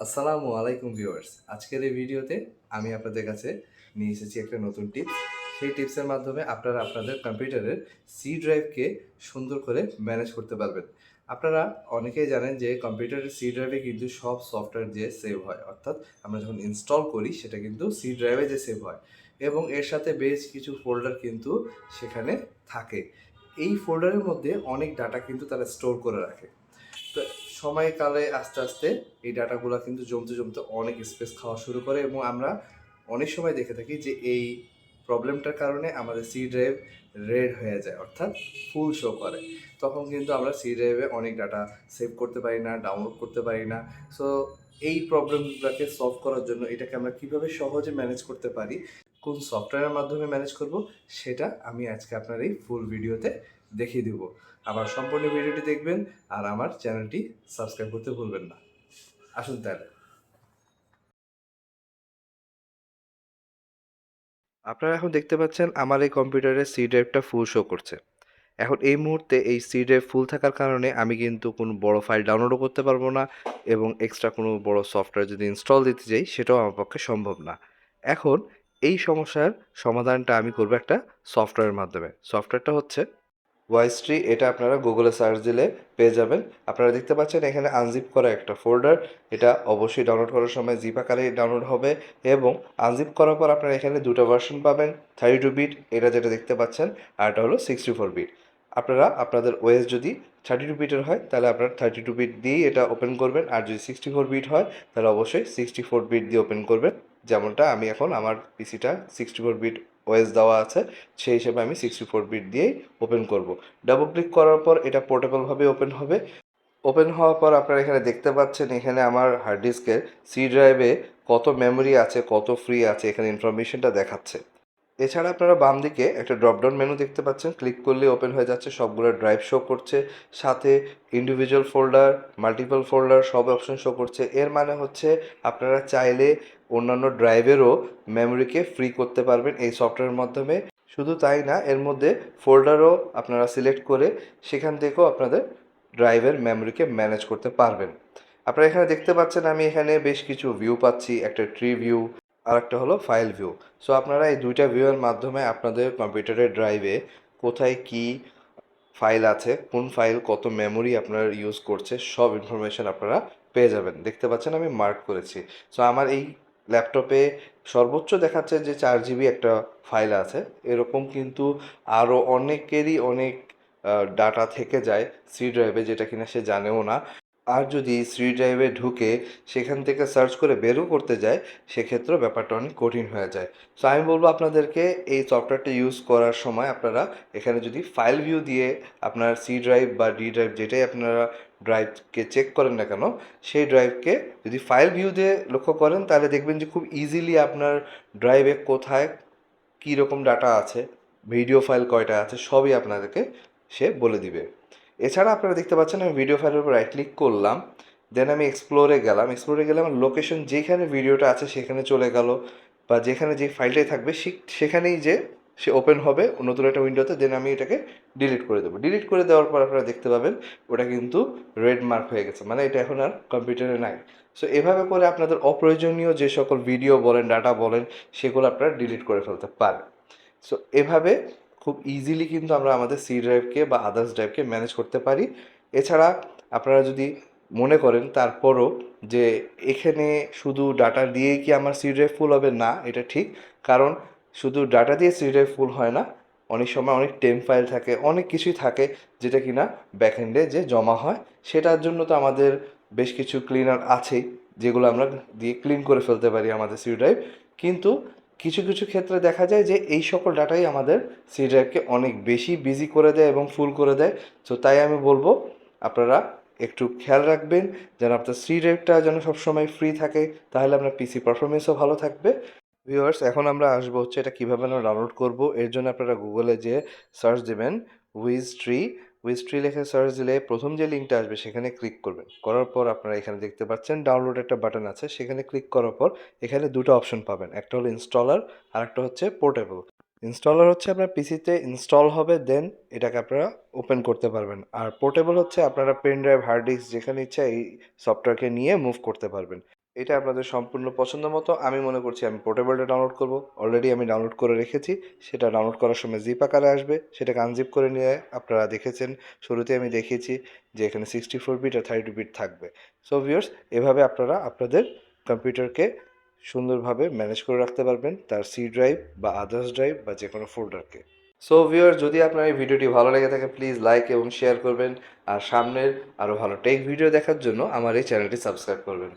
আসসালামু আলাইকুম ভিউয়ার্স। আজকের এই ভিডিওতে আমি আপনাদের কাছে নিয়ে এসেছি একটা নতুন টিপস। সেই টিপসের মাধ্যমে আপনারা আপনাদের কম্পিউটারের সি ড্রাইভকে সুন্দর করে ম্যানেজ করতে পারবেন। আপনারা অনেকেই জানেন যে কম্পিউটারের সি ড্রাইভে কিন্তু সব সফটওয়্যার যে সেভ হয়, অর্থাৎ আমরা যখন ইনস্টল করি সেটা কিন্তু সি ড্রাইভে যে সেভ হয় এবং এর সাথে বেশ কিছু ফোল্ডার কিন্তু সেখানে থাকে। এই ফোল্ডারের মধ্যে অনেক ডাটা কিন্তু তারা স্টোর করে রাখে। তো সময়কালে আস্তে আস্তে এই ডাটাগুলো কিন্তু জমতে জমতে অনেক স্পেস খাওয়া শুরু করে এবং আমরা অনেক সময় দেখে থাকি যে এই প্রবলেমটার কারণে আমাদের সি ড্রাইভ রেড হয়ে যায়, অর্থাৎ ফুল শো করে। তখন কিন্তু আমরা সি ড্রাইভে অনেক ডাটা সেভ করতে পারি না, ডাউনলোড করতে পারি না। সো এই প্রবলেমগুলোকে সলভ করার জন্য এটাকে আমরা কিভাবে সহজে ম্যানেজ করতে পারি, কোন সফটওয়্যারের মাধ্যমে ম্যানেজ করব, সেটা আমি আজকে আপনার এই ফুল ভিডিওতে দেখিয়ে দিব। আবার সম্পূর্ণ ভিডিওটি দেখবেন আর আমার চ্যানেলটি সাবস্ক্রাইব করতে ভুলবেন না। আসুন তাহলে। আপনারা এখন দেখতে পাচ্ছেন আমার এই কম্পিউটারে সি ড্রাইভটা ফুল শো করছে। এখন এই মুহূর্তে এই সি ড্রাইভ ফুল থাকার কারণে আমি কিন্তু কোনো বড় ফাইল ডাউনলোডও করতে পারবো না এবং এক্সট্রা কোনো বড় সফটওয়্যার যদি ইনস্টল দিতে যাই সেটাও আমার পক্ষে সম্ভব না। এখন এই সমস্যার সমাধানটা আমি করবো একটা সফটওয়্যারের মাধ্যমে। সফটওয়্যারটা হচ্ছে ওয়াইস ট্রি। এটা আপনারা গুগলে সার্চ দিলে পেয়ে যাবেন। আপনারা দেখতে পাচ্ছেন এখানে আনজিপ করা একটা ফোল্ডার। এটা অবশ্যই ডাউনলোড করার সময় জিপ আকারে ডাউনলোড হবে এবং আনজিপ করার পর আপনারা এখানে দুটো ভার্সন পাবেন, 32 বিট এটা যেটা দেখতে পাচ্ছেন, আর এটা হলো 64 বিট। আপনারা আপনাদের ওএস যদি 32 বিটের হয় তাহলে আপনারা 32 বিট দিয়েই এটা ওপেন করবেন, আর যদি 64 বিট হয় তাহলে অবশ্যই 64 বিট দিয়ে ওপেন করবেন। যেমনটা আমি এখন আমার পিসিটা 64 বিট ওএস দেওয়া আছে, সেই হিসেবে আমি 64 বিট দিয়েই ওপেন করব। ডাবল ক্লিক করার পর এটা পোর্টেবলভাবে ওপেন হবে। ওপেন হওয়ার পর আপনারা এখানে দেখতে পাচ্ছেন এখানে আমার হার্ড ডিস্কের সি ড্রাইভে কত মেমোরি আছে, কত ফ্রি আছে, এখানে ইনফরমেশনটা দেখাচ্ছে। এছাড়া আপনারা বাম দিকে একটা ড্রপডাউন মেনু দেখতে পাচ্ছেন, ক্লিক করলে ওপেন হয়ে যাচ্ছে, সবগুলো ড্রাইভ শো করছে, সাথে ইন্ডিভিজুয়াল ফোল্ডার, মাল্টিপল ফোল্ডার সব অপশন শো করছে। এর মানে হচ্ছে আপনারা চাইলে অন্যান্য ড্রাইভেরও মেমোরিকে ফ্রি করতে পারবেন এই সফটওয়্যারের মাধ্যমে। শুধু তাই না, এর মধ্যে ফোল্ডারও আপনারা সিলেক্ট করে সেখান থেকেও আপনাদের ড্রাইভের মেমোরিকে ম্যানেজ করতে পারবেন। আপনারা এখানে দেখতে পাচ্ছেন আমি এখানে বেশ কিছু ভিউ পাচ্ছি, একটা ট্রি ভিউ আর একটা হলো ফাইল ভিউ। সো আপনারা এই দুইটা ভিউয়ের মাধ্যমে আপনাদের কম্পিউটারের ড্রাইভে কোথায় কি ফাইল আছে, কোন ফাইল কত মেমোরি আপনারা ইউজ করছে, সব ইনফরমেশন আপনারা পেয়ে যাবেন। দেখতে পাচ্ছেন আমি মার্ক করেছি। সো আমার এই ল্যাপটপে সর্বোচ্চ দেখাচ্ছে যে 4 জিবি একটা ফাইল আছে। এরকম কিন্তু আরও অনেকেরই অনেক ডাটা থেকে যায় সি ড্রাইভে, যেটা কিনা সে জানেও না। আর যদি সি ড্রাইভে ঢুকে সেখান থেকে সার্চ করে বেরও করতে যায়, সেক্ষেত্রেও ব্যাপারটা অনেক কঠিন হয়ে যায়। সো আমি বলবো আপনাদেরকে এই সফটওয়্যারটা ইউজ করার সময় আপনারা এখানে যদি ফাইল ভিউ দিয়ে আপনার সি ড্রাইভ বা ডি ড্রাইভ যেটাই আপনারা ড্রাইভকে চেক করেন না কেন, সেই ড্রাইভকে যদি ফাইল ভিউ দিয়ে লক্ষ্য করেন তাহলে দেখবেন যে খুব ইজিলি আপনার ড্রাইভে কোথায় কী রকম ডাটা আছে, ভিডিও ফাইল কয়টা আছে, সবই আপনাদেরকে সে বলে দিবে। এছাড়া আপনারা দেখতে পাচ্ছেন আমি ভিডিও ফাইলের উপর রাইট ক্লিক করলাম, দেন আমি এক্সপ্লোরে গেলে আমার লোকেশন যেখানে ভিডিওটা আছে সেখানে চলে গেল, বা যেখানে যে ফাইলটাই থাকবে সেখানেই যে সে ওপেন হবে নতুন একটা উইন্ডোতে। দেন আমি এটাকে ডিলিট করে দেবো। ডিলিট করে দেওয়ার পর আপনারা দেখতে পাবেন ওটা কিন্তু রেড মার্ক হয়ে গেছে, মানে এটা এখন আর কম্পিউটারে নাই। সো এভাবে করে আপনাদের অপ্রয়োজনীয় যে সকল ভিডিও বলেন, ডাটা বলেন, সেগুলো আপনারা ডিলিট করে ফেলতে পারেন। সো এভাবে খুব ইজিলি কিন্তু আমরা আমাদের সি ড্রাইভকে বা আদার্স ড্রাইভকে ম্যানেজ করতে পারি। এছাড়া আপনারা যদি মনে করেন তারপরও যে এখানে শুধু ডাটা দিয়েই কি আমার সি ড্রাইভ ফুল হবে, না এটা ঠিক। কারণ শুধু ডাটা দিয়ে সি ড্রাইভ ফুল হয় না, অনেক সময় অনেক টেম্প ফাইল থাকে, অনেক কিছুই থাকে যেটা কিনা ব্যাকএন্ডে যে জমা হয়, সেটার জন্য তো আমাদের বেশ কিছু ক্লিনার আছেই, যেগুলো আমরা দিয়ে ক্লিন করে ফেলতে পারি আমাদের সি ড্রাইভ। কিন্তু কিছু কিছু ক্ষেত্রে দেখা যায় যে এই সকল ডাটাই আমাদের সি ড্রাইভকে অনেক বেশি বিজি করে দেয় এবং ফুল করে দেয়। সো তাই আমি বলবো আপনারা একটু খেয়াল রাখবেন যেন আপনার সি ড্রাইভটা যেন সবসময় ফ্রি থাকে, তাহলে আপনার পিসি পারফরমেন্সও ভালো থাকবে। ভিউয়ার্স, এখন আমরা আসবো হচ্ছে এটা কীভাবে আমরা ডাউনলোড করব। এর জন্য আপনারা গুগলে যে সার্চ দেবেন উইজ ট্রি লিখে সার্চ দিলে প্রথম যে লিঙ্কটা আসবে সেখানে ক্লিক করবেন। করার পর আপনারা এখানে দেখতে পাচ্ছেন ডাউনলোড একটা বাটন আছে, সেখানে ক্লিক করার পর এখানে দুটো অপশন পাবেন, একটা হলো ইনস্টলার আর একটা হচ্ছে পোর্টেবল। ইনস্টলার হচ্ছে আপনার পিসিতে ইনস্টল হবে, দেন এটাকে আপনারা ওপেন করতে পারবেন। আর পোর্টেবল হচ্ছে আপনারা পেন ড্রাইভ, হার্ড ডিস্ক যেখানে ইচ্ছা এই সফটওয়্যারকে নিয়ে মুভ করতে পারবেন। এটা আপনাদের সম্পূর্ণ পছন্দ মতো। আমি মনে করছি আমি পোর্টেবলটা ডাউনলোড করব। অলরেডি আমি ডাউনলোড করে রেখেছি। সেটা ডাউনলোড করার সময় জিপ আকারে আসবে। সেটাকে আনজিপ করে নিয়ে আপনারা দেখেছেন, শুরুতেই আমি দেখিয়েছি যে এখানে 64 বিট আর 32 বিট থাকবে। সো ভিউয়ার্স, এভাবে আপনারা আপনাদের কম্পিউটারকে সুন্দরভাবে ম্যানেজ করে রাখতে পারবেন তার সি ড্রাইভ বা আদার্স ড্রাইভ বা যেকোনো ফোল্ডারকে। সো ভিউয়ার্স, যদি আপনার এই ভিডিওটি ভালো লেগে থাকে প্লিজ লাইক এবং শেয়ার করবেন। আর সামনের আরও ভালো টেক ভিডিও দেখার জন্য আমার এই চ্যানেলটি সাবস্ক্রাইব করবেন।